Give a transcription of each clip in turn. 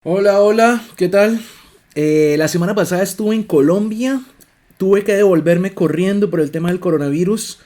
Hola, hola, ¿qué tal? La semana pasada estuve en Colombia, tuve que devolverme corriendo por el tema del coronavirus.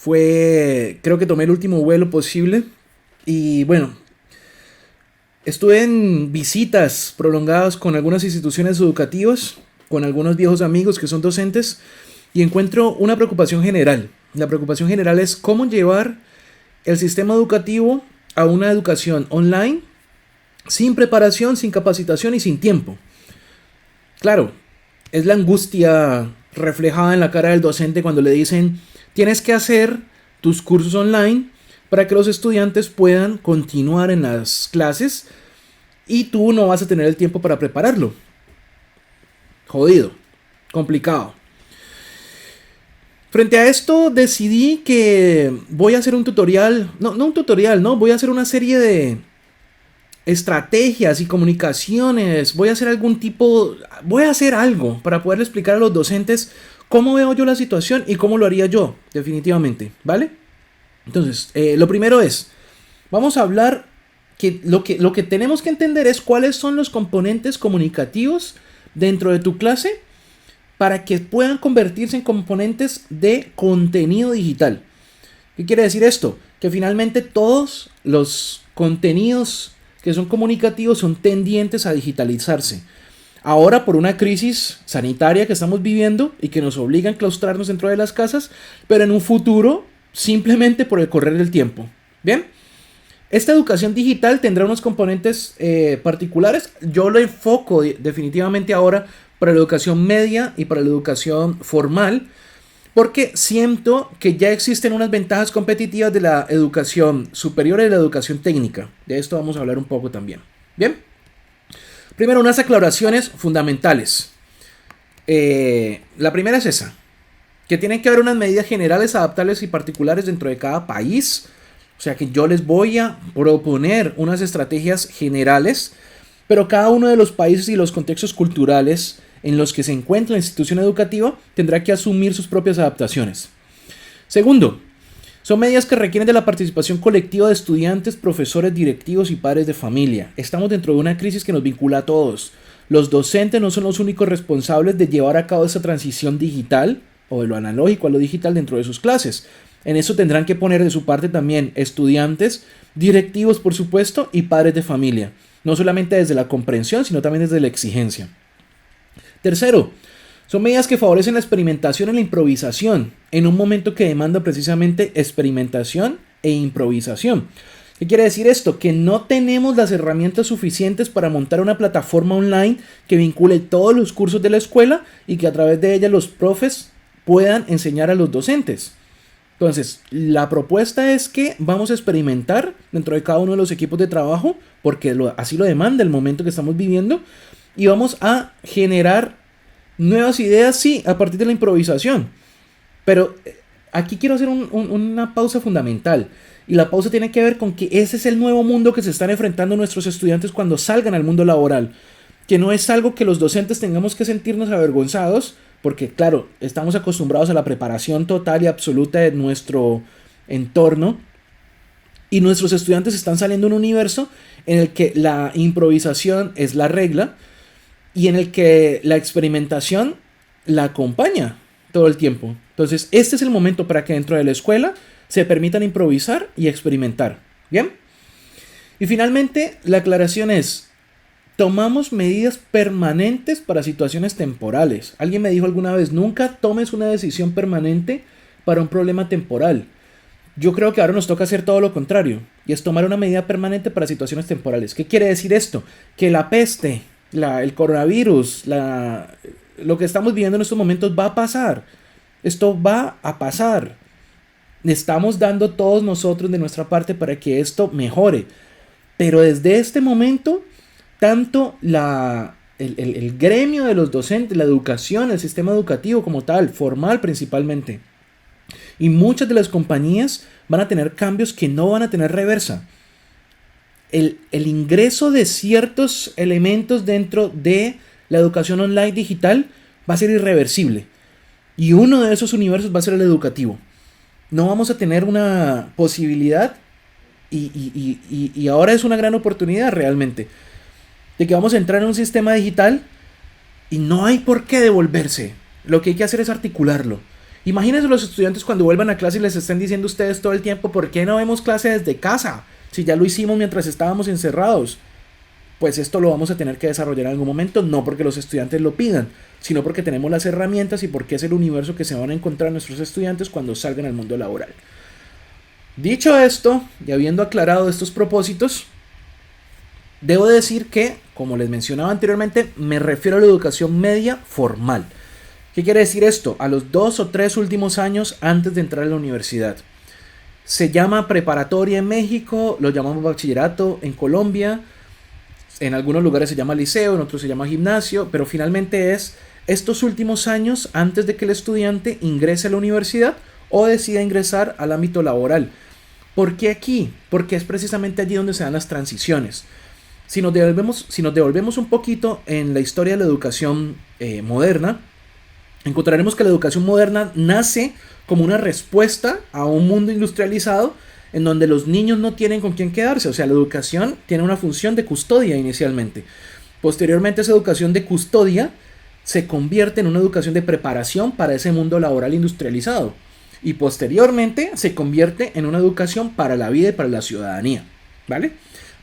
Creo que tomé el último vuelo posible. Y bueno, estuve en visitas prolongadas con algunas instituciones educativas, con algunos viejos amigos que son docentes, y encuentro una preocupación general. La preocupación general es cómo llevar el sistema educativo a una educación online sin preparación, sin capacitación y sin tiempo. Claro, es la angustia reflejada en la cara del docente cuando le dicen tienes que hacer tus cursos online para que los estudiantes puedan continuar en las clases y tú no vas a tener el tiempo para prepararlo. Jodido, complicado. Frente a esto decidí que voy a hacer un tutorial, no un tutorial, no, voy a hacer una serie de estrategias y comunicaciones, voy a hacer algo para poder explicar a los docentes cómo veo yo la situación y cómo lo haría yo, definitivamente, ¿vale? Entonces, lo primero es, vamos a hablar que lo que tenemos que entender es cuáles son los componentes comunicativos dentro de tu clase para que puedan convertirse en componentes de contenido digital. ¿Qué quiere decir esto? Que finalmente todos los contenidos que son comunicativos son tendientes a digitalizarse. Ahora por una crisis sanitaria que estamos viviendo y que nos obliga a enclaustrarnos dentro de las casas, pero en un futuro simplemente por el correr del tiempo. Bien, esta educación digital tendrá unos componentes particulares. Yo lo enfoco definitivamente ahora para la educación media y para la educación formal, porque siento que ya existen unas ventajas competitivas de la educación superior y de la educación técnica. De esto vamos a hablar un poco también. Bien, primero unas aclaraciones fundamentales. La primera es esa, que tienen que haber unas medidas generales, adaptables y particulares dentro de cada país. O sea que yo les voy a proponer unas estrategias generales, pero cada uno de los países y los contextos culturales en los que se encuentra la institución educativa tendrá que asumir sus propias adaptaciones. Segundo, son medidas que requieren de la participación colectiva de estudiantes, profesores, directivos y padres de familia. Estamos dentro de una crisis que nos vincula a todos. Los docentes no son los únicos responsables de llevar a cabo esa transición digital o de lo analógico a lo digital dentro de sus clases. En eso tendrán que poner de su parte también estudiantes, directivos por supuesto y padres de familia. No solamente desde la comprensión, sino también desde la exigencia. Tercero, son medidas que favorecen la experimentación y la improvisación en un momento que demanda precisamente experimentación e improvisación. ¿Qué quiere decir esto? Que no tenemos las herramientas suficientes para montar una plataforma online que vincule todos los cursos de la escuela y que a través de ella los profes puedan enseñar a los docentes. Entonces, la propuesta es que vamos a experimentar dentro de cada uno de los equipos de trabajo, porque así lo demanda el momento que estamos viviendo, y vamos a generar nuevas ideas, sí, a partir de la improvisación. Pero aquí quiero hacer una pausa fundamental. Y la pausa tiene que ver con que ese es el nuevo mundo que se están enfrentando nuestros estudiantes cuando salgan al mundo laboral. Que no es algo que los docentes tengamos que sentirnos avergonzados, porque claro, estamos acostumbrados a la preparación total y absoluta de nuestro entorno. Y nuestros estudiantes están saliendo en un universo en el que la improvisación es la regla y en el que la experimentación la acompaña todo el tiempo. Entonces, este es el momento para que dentro de la escuela se permitan improvisar y experimentar. ¿Bien? Y finalmente, la aclaración es, tomamos medidas permanentes para situaciones temporales. Alguien me dijo alguna vez, nunca tomes una decisión permanente para un problema temporal. Yo creo que ahora nos toca hacer todo lo contrario, y es tomar una medida permanente para situaciones temporales. ¿Qué quiere decir esto? Que la peste, el coronavirus, lo que estamos viviendo en estos momentos va a pasar. Esto va a pasar. Estamos dando todos nosotros de nuestra parte para que esto mejore. Pero desde este momento, tanto el gremio de los docentes, la educación, el sistema educativo como tal, formal principalmente, y muchas de las compañías van a tener cambios que no van a tener reversa. El ingreso de ciertos elementos dentro de la educación online digital va a ser irreversible. Y uno de esos universos va a ser el educativo. No vamos a tener una posibilidad y ahora es una gran oportunidad realmente de que vamos a entrar en un sistema digital y no hay por qué devolverse. Lo que hay que hacer es articularlo. Imagínense los estudiantes cuando vuelvan a clase y les estén diciendo ustedes todo el tiempo, ¿por qué no vemos clase desde casa? Si ya lo hicimos mientras estábamos encerrados. Pues esto lo vamos a tener que desarrollar en algún momento, no porque los estudiantes lo pidan, sino porque tenemos las herramientas y porque es el universo que se van a encontrar nuestros estudiantes cuando salgan al mundo laboral. Dicho esto, y habiendo aclarado estos propósitos, debo decir que, como les mencionaba anteriormente, me refiero a la educación media formal. ¿Qué quiere decir esto? A los 2 o 3 últimos años antes de entrar a la universidad. Se llama preparatoria en México, lo llamamos bachillerato en Colombia. En algunos lugares se llama liceo, en otros se llama gimnasio, pero finalmente es estos últimos años antes de que el estudiante ingrese a la universidad o decida ingresar al ámbito laboral. ¿Por qué aquí? Porque es precisamente allí donde se dan las transiciones. Si nos devolvemos un poquito en la historia de la educación moderna, encontraremos que la educación moderna nace como una respuesta a un mundo industrializado en donde los niños no tienen con quién quedarse. O sea, la educación tiene una función de custodia inicialmente. Posteriormente, esa educación de custodia se convierte en una educación de preparación para ese mundo laboral industrializado. Y posteriormente se convierte en una educación para la vida y para la ciudadanía. ¿Vale?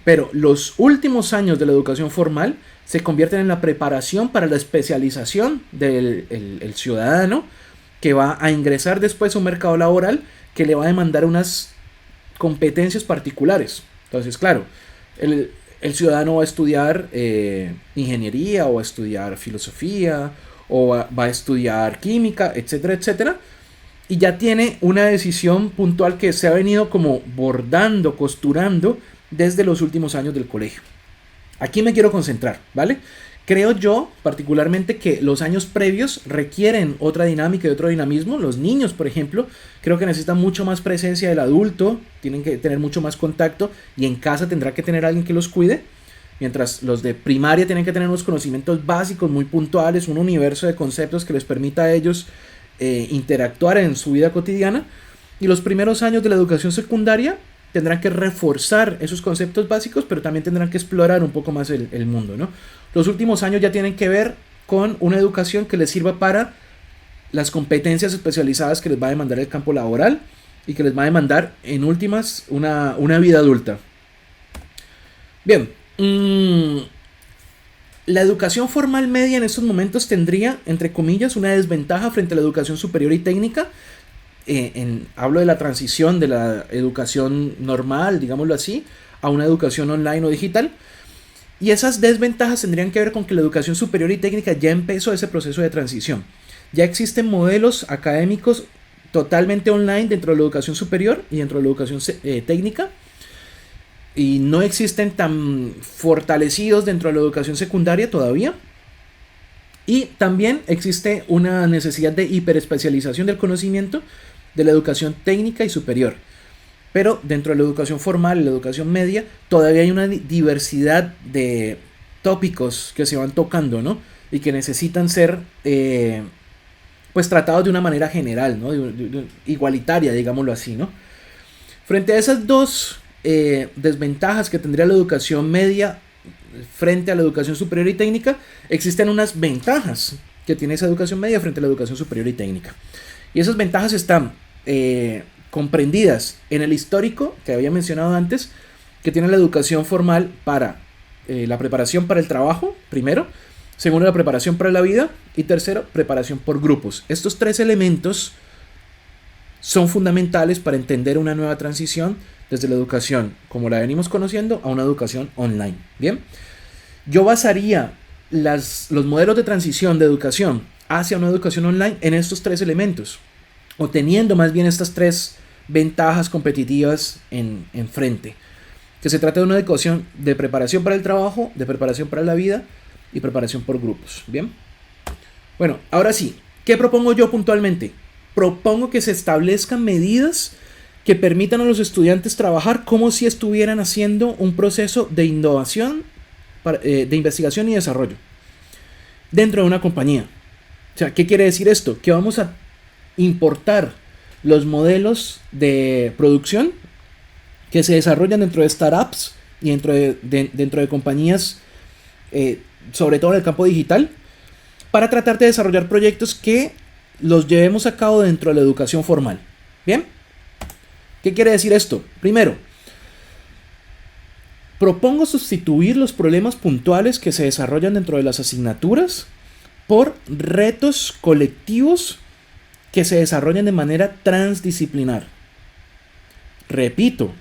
Pero los últimos años de la educación formal se convierten en la preparación para la especialización del el ciudadano que va a ingresar después a un mercado laboral que le va a demandar unas competencias particulares. Entonces, claro, el ciudadano va a estudiar ingeniería o va a estudiar filosofía o va a estudiar química, etcétera, etcétera. Y ya tiene una decisión puntual que se ha venido como bordando, costurando desde los últimos años del colegio. Aquí me quiero concentrar, ¿vale? Creo yo particularmente que los años previos requieren otra dinámica y otro dinamismo. Los niños, por ejemplo, creo que necesitan mucho más presencia del adulto, tienen que tener mucho más contacto y en casa tendrá que tener alguien que los cuide. Mientras los de primaria tienen que tener unos conocimientos básicos muy puntuales, un universo de conceptos que les permita a ellos interactuar en su vida cotidiana. Y los primeros años de la educación secundaria tendrán que reforzar esos conceptos básicos, pero también tendrán que explorar un poco más el mundo, ¿no? Los últimos años ya tienen que ver con una educación que les sirva para las competencias especializadas que les va a demandar el campo laboral y que les va a demandar, en últimas, una vida adulta. Bien, la educación formal media en estos momentos tendría, entre comillas, una desventaja frente a la educación superior y técnica. Hablo de la transición de la educación normal, digámoslo así, a una educación online o digital. Y esas desventajas tendrían que ver con que la educación superior y técnica ya empezó ese proceso de transición. Ya existen modelos académicos totalmente online dentro de la educación superior y dentro de la educación técnica. Y no existen tan fortalecidos dentro de la educación secundaria todavía. Y también existe una necesidad de hiperespecialización del conocimiento de la educación técnica y superior. Pero dentro de la educación formal y la educación media todavía hay una diversidad de tópicos que se van tocando, ¿no? Y que necesitan ser pues tratados de una manera general, ¿no? Igualitaria, digámoslo así, ¿no? Frente a esas dos desventajas que tendría la educación media frente a la educación superior y técnica, existen unas ventajas que tiene esa educación media frente a la educación superior y técnica. Y esas ventajas están comprendidas en el histórico que había mencionado antes, que tiene la educación formal para la preparación para el trabajo, primero, segundo, la preparación para la vida y tercero, preparación por grupos. Estos tres elementos son fundamentales para entender una nueva transición desde la educación como la venimos conociendo a una educación online. Bien, yo basaría los modelos de transición de educación hacia una educación online en estos tres elementos, o teniendo más bien estas tres ventajas competitivas en frente, que se trata de una educación de preparación para el trabajo, de preparación para la vida y preparación por grupos. Bien, bueno, ahora sí, ¿qué propongo yo puntualmente? Propongo que se establezcan medidas que permitan a los estudiantes trabajar como si estuvieran haciendo un proceso de innovación, de investigación y desarrollo dentro de una compañía. O sea, ¿qué quiere decir esto? Que vamos a importar los modelos de producción que se desarrollan dentro de startups y dentro de compañías sobre todo en el campo digital, para tratar de desarrollar proyectos que los llevemos a cabo dentro de la educación formal. ¿Bien? ¿Qué quiere decir esto? Primero, propongo sustituir los problemas puntuales que se desarrollan dentro de las asignaturas por retos colectivos que se desarrollan de manera transdisciplinar. Repito,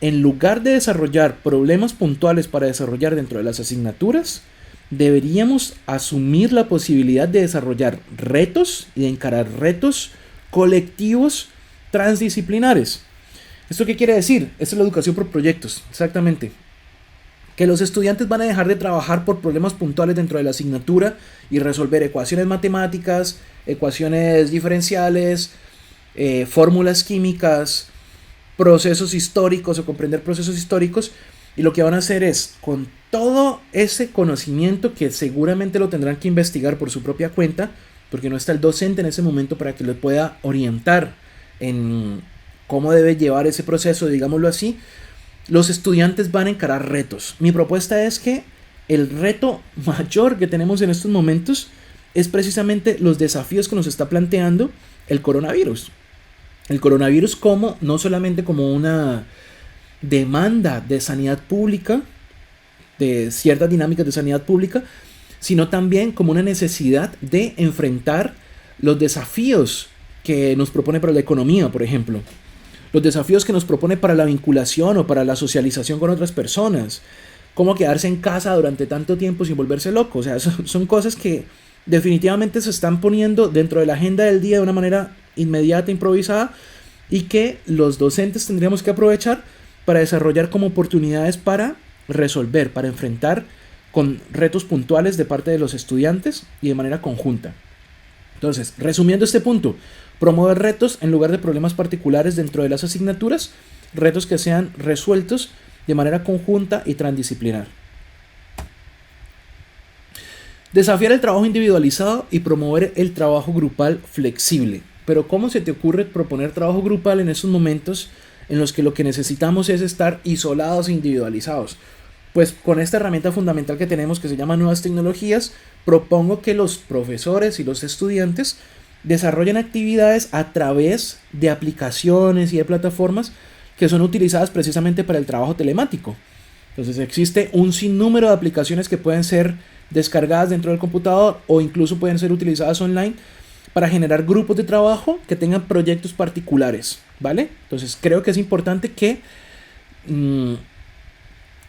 en lugar de desarrollar problemas puntuales para desarrollar dentro de las asignaturas, deberíamos asumir la posibilidad de desarrollar retos y de encarar retos colectivos transdisciplinares. ¿Esto qué quiere decir? Esta es la educación por proyectos, exactamente. Que los estudiantes van a dejar de trabajar por problemas puntuales dentro de la asignatura y resolver ecuaciones matemáticas, ecuaciones diferenciales, fórmulas químicas, procesos históricos o comprender procesos históricos, y lo que van a hacer es, con todo ese conocimiento que seguramente lo tendrán que investigar por su propia cuenta, porque no está el docente en ese momento para que les pueda orientar en cómo debe llevar ese proceso, digámoslo así, los estudiantes van a encarar retos. Mi propuesta es que el reto mayor que tenemos en estos momentos es precisamente los desafíos que nos está planteando el coronavirus. El coronavirus como no solamente como una demanda de sanidad pública, de ciertas dinámicas de sanidad pública, sino también como una necesidad de enfrentar los desafíos que nos propone para la economía, por ejemplo. Los desafíos que nos propone para la vinculación o para la socialización con otras personas. Cómo quedarse en casa durante tanto tiempo sin volverse loco. O sea, son cosas que definitivamente se están poniendo dentro de la agenda del día de una manera inmediata, improvisada, y que los docentes tendríamos que aprovechar para desarrollar como oportunidades para resolver, para enfrentar con retos puntuales de parte de los estudiantes y de manera conjunta. Entonces, resumiendo este punto, promover retos en lugar de problemas particulares dentro de las asignaturas, retos que sean resueltos de manera conjunta y transdisciplinar. Desafiar el trabajo individualizado y promover el trabajo grupal flexible. Pero ¿cómo se te ocurre proponer trabajo grupal en esos momentos en los que lo que necesitamos es estar isolados e individualizados? Pues con esta herramienta fundamental que tenemos, que se llama nuevas tecnologías, propongo que los profesores y los estudiantes desarrollen actividades a través de aplicaciones y de plataformas que son utilizadas precisamente para el trabajo telemático. Entonces existe un sinnúmero de aplicaciones que pueden ser descargadas dentro del computador o incluso pueden ser utilizadas online para generar grupos de trabajo que tengan proyectos particulares, ¿vale? Entonces creo que es importante que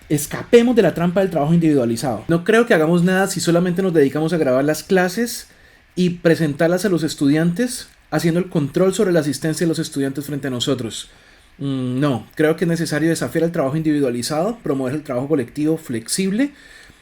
escapemos de la trampa del trabajo individualizado. No creo que hagamos nada si solamente nos dedicamos a grabar las clases y presentarlas a los estudiantes, haciendo el control sobre la asistencia de los estudiantes frente a nosotros. No, creo que es necesario desafiar el trabajo individualizado, promover el trabajo colectivo flexible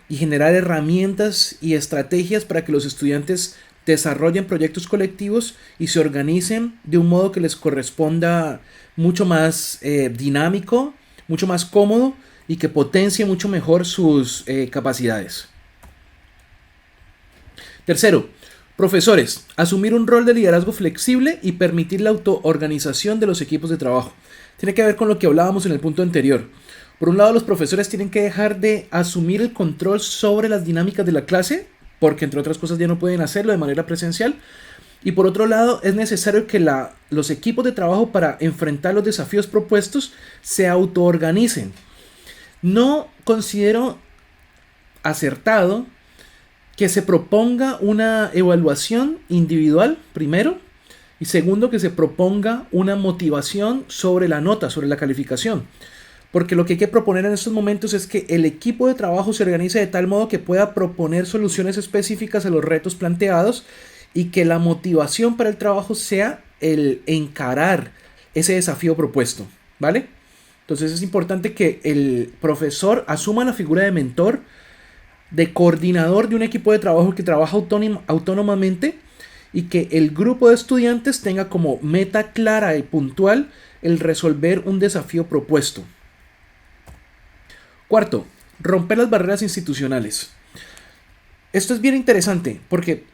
y generar herramientas y estrategias para que los estudiantes desarrollen proyectos colectivos y se organicen de un modo que les corresponda mucho más dinámico, mucho más cómodo y que potencie mucho mejor sus capacidades. Tercero, profesores, asumir un rol de liderazgo flexible y permitir la autoorganización de los equipos de trabajo. Tiene que ver con lo que hablábamos en el punto anterior. Por un lado, los profesores tienen que dejar de asumir el control sobre las dinámicas de la clase, porque entre otras cosas ya no pueden hacerlo de manera presencial. Y por otro lado, es necesario que los equipos de trabajo para enfrentar los desafíos propuestos se autoorganicen. No considero acertado que se proponga una evaluación individual, primero, y segundo, que se proponga una motivación sobre la nota, sobre la calificación. Porque lo que hay que proponer en estos momentos es que el equipo de trabajo se organice de tal modo que pueda proponer soluciones específicas a los retos planteados y que la motivación para el trabajo sea el encarar ese desafío propuesto, ¿vale? Entonces es importante que el profesor asuma la figura de mentor, de coordinador de un equipo de trabajo que trabaja autónomamente y que el grupo de estudiantes tenga como meta clara y puntual el resolver un desafío propuesto. Cuarto, romper las barreras institucionales. Esto es bien interesante porque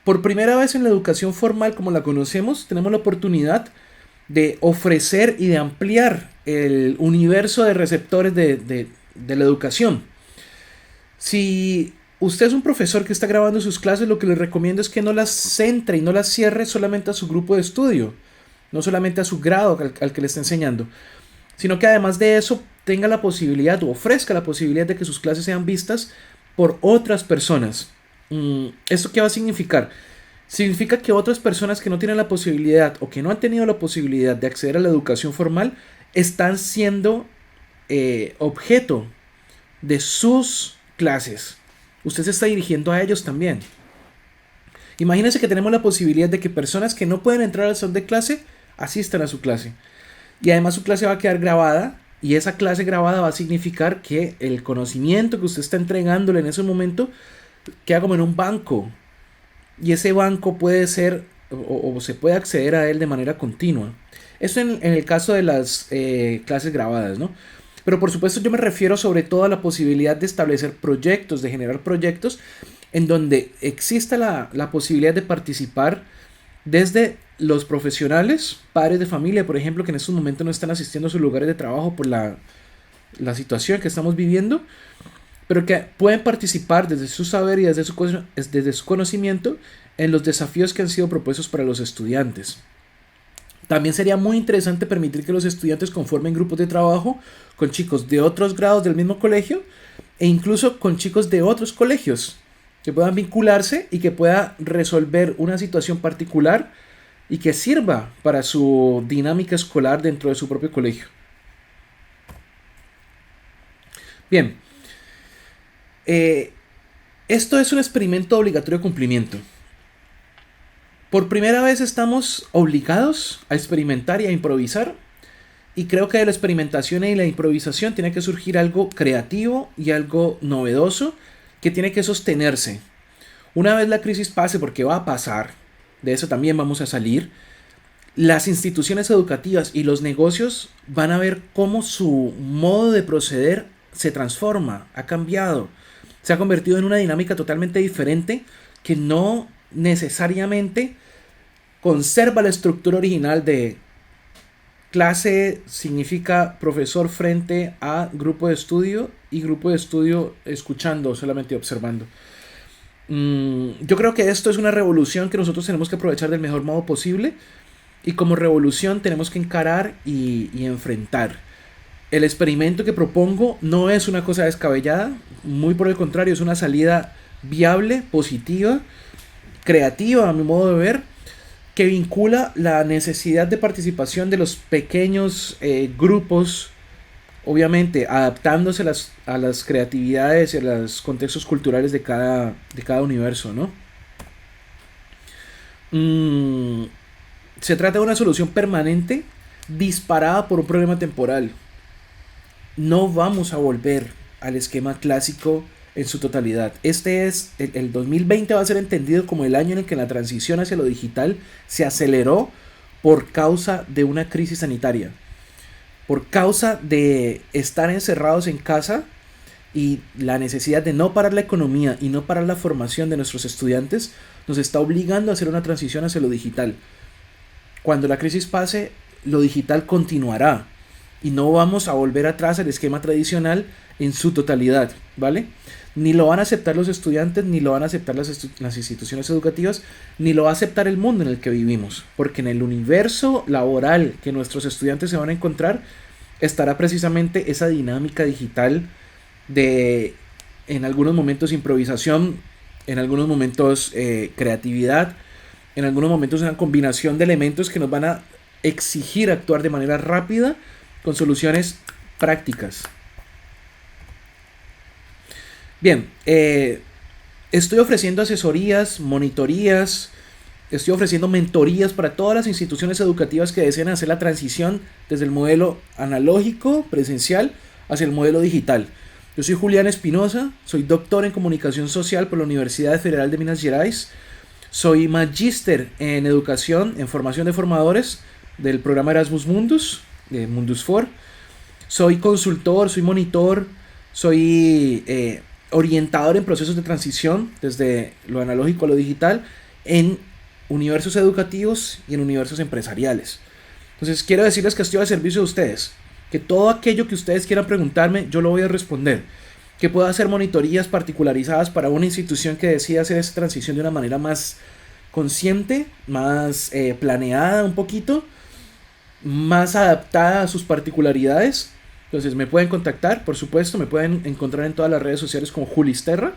por primera vez en la educación formal como la conocemos, tenemos la oportunidad de ofrecer y de ampliar el universo de receptores de la educación. Si usted es un profesor que está grabando sus clases, lo que le recomiendo es que no las centre y no las cierre solamente a su grupo de estudio, no solamente a su grado al que le está enseñando, sino que además de eso tenga la posibilidad o ofrezca la posibilidad de que sus clases sean vistas por otras personas. ¿Esto qué va a significar? Significa que otras personas que no tienen la posibilidad o que no han tenido la posibilidad de acceder a la educación formal están siendo objeto de sus clases. Usted se está dirigiendo a ellos también. Imagínense que tenemos la posibilidad de que personas que no pueden entrar al salón de clase asistan a su clase. Y además su clase va a quedar grabada. Y esa clase grabada va a significar que el conocimiento que usted está entregándole en ese momento queda como en un banco. Y ese banco puede ser o se puede acceder a él de manera continua. Esto en el caso de las clases grabadas, ¿no? Pero por supuesto yo me refiero sobre todo a la posibilidad de establecer proyectos, de generar proyectos en donde exista la posibilidad de participar desde los profesionales, padres de familia, por ejemplo, que en estos momentos no están asistiendo a sus lugares de trabajo por la situación que estamos viviendo, pero que pueden participar desde su saber y desde su conocimiento en los desafíos que han sido propuestos para los estudiantes. También sería muy interesante permitir que los estudiantes conformen grupos de trabajo con chicos de otros grados del mismo colegio e incluso con chicos de otros colegios que puedan vincularse y que pueda resolver una situación particular y que sirva para su dinámica escolar dentro de su propio colegio. Bien, esto es un experimento obligatorio de cumplimiento. Por primera vez estamos obligados a experimentar y a improvisar. Y creo que de la experimentación y la improvisación tiene que surgir algo creativo y algo novedoso que tiene que sostenerse. Una vez la crisis pase, porque va a pasar, de eso también vamos a salir, las instituciones educativas y los negocios van a ver cómo su modo de proceder se transforma, ha cambiado, se ha convertido en una dinámica totalmente diferente que no necesariamente conserva la estructura original de clase significa profesor frente a grupo de estudio y grupo de estudio escuchando, solamente observando. Yo creo que esto es una revolución que nosotros tenemos que aprovechar del mejor modo posible y como revolución tenemos que encarar y enfrentar. El experimento que propongo no es una cosa descabellada, muy por el contrario, es una salida viable, positiva, creativa a mi modo de ver, que vincula la necesidad de participación de los pequeños grupos, obviamente adaptándose a las creatividades y a los contextos culturales de cada universo, ¿no? Se trata de una solución permanente disparada por un problema temporal. No vamos a volver al esquema clásico en su totalidad. El 2020 va a ser entendido como el año en el que la transición hacia lo digital se aceleró por causa de una crisis sanitaria, por causa de estar encerrados en casa y la necesidad de no parar la economía y no parar la formación de nuestros estudiantes nos está obligando a hacer una transición hacia lo digital. Cuando la crisis pase, lo digital continuará y no vamos a volver atrás al esquema tradicional en su totalidad, ¿vale? Ni lo van a aceptar los estudiantes, ni lo van a aceptar las instituciones educativas, ni lo va a aceptar el mundo en el que vivimos, porque en el universo laboral que nuestros estudiantes se van a encontrar estará precisamente esa dinámica digital de, en algunos momentos, improvisación, en algunos momentos creatividad, en algunos momentos una combinación de elementos que nos van a exigir actuar de manera rápida con soluciones prácticas. Bien, estoy ofreciendo asesorías, monitorías, estoy ofreciendo mentorías para todas las instituciones educativas que deseen hacer la transición desde el modelo analógico, presencial, hacia el modelo digital. Yo soy Julián Espinosa, soy doctor en comunicación social por la Universidad Federal de Minas Gerais, soy magíster en educación, en formación de formadores del programa Erasmus Mundus, de Mundus For, soy consultor, soy monitor, soy orientador en procesos de transición desde lo analógico a lo digital en universos educativos y en universos empresariales. Entonces quiero decirles que estoy al servicio de ustedes, que todo aquello que ustedes quieran preguntarme yo lo voy a responder, que pueda hacer monitorías particularizadas para una institución que decida hacer esa transición de una manera más consciente, más planeada un poquito, más adaptada a sus particularidades. Entonces me pueden contactar, por supuesto, me pueden encontrar en todas las redes sociales como Julisterra,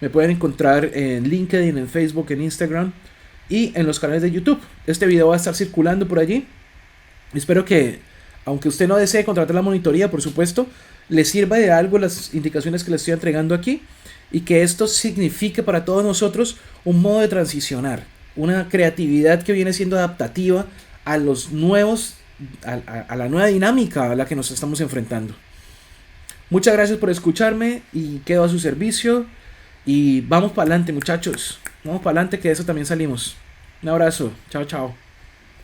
me pueden encontrar en LinkedIn, en Facebook, en Instagram y en los canales de YouTube. Este video va a estar circulando por allí. Espero que, aunque usted no desee contratar la monitoría, por supuesto, le sirva de algo las indicaciones que le estoy entregando aquí y que esto signifique para todos nosotros un modo de transicionar, una creatividad que viene siendo adaptativa a los nuevos, a la nueva dinámica a la que nos estamos enfrentando. Muchas gracias por escucharme y quedo a su servicio y vamos para adelante, muchachos, vamos para adelante, que de eso también salimos. Un abrazo, chao chao.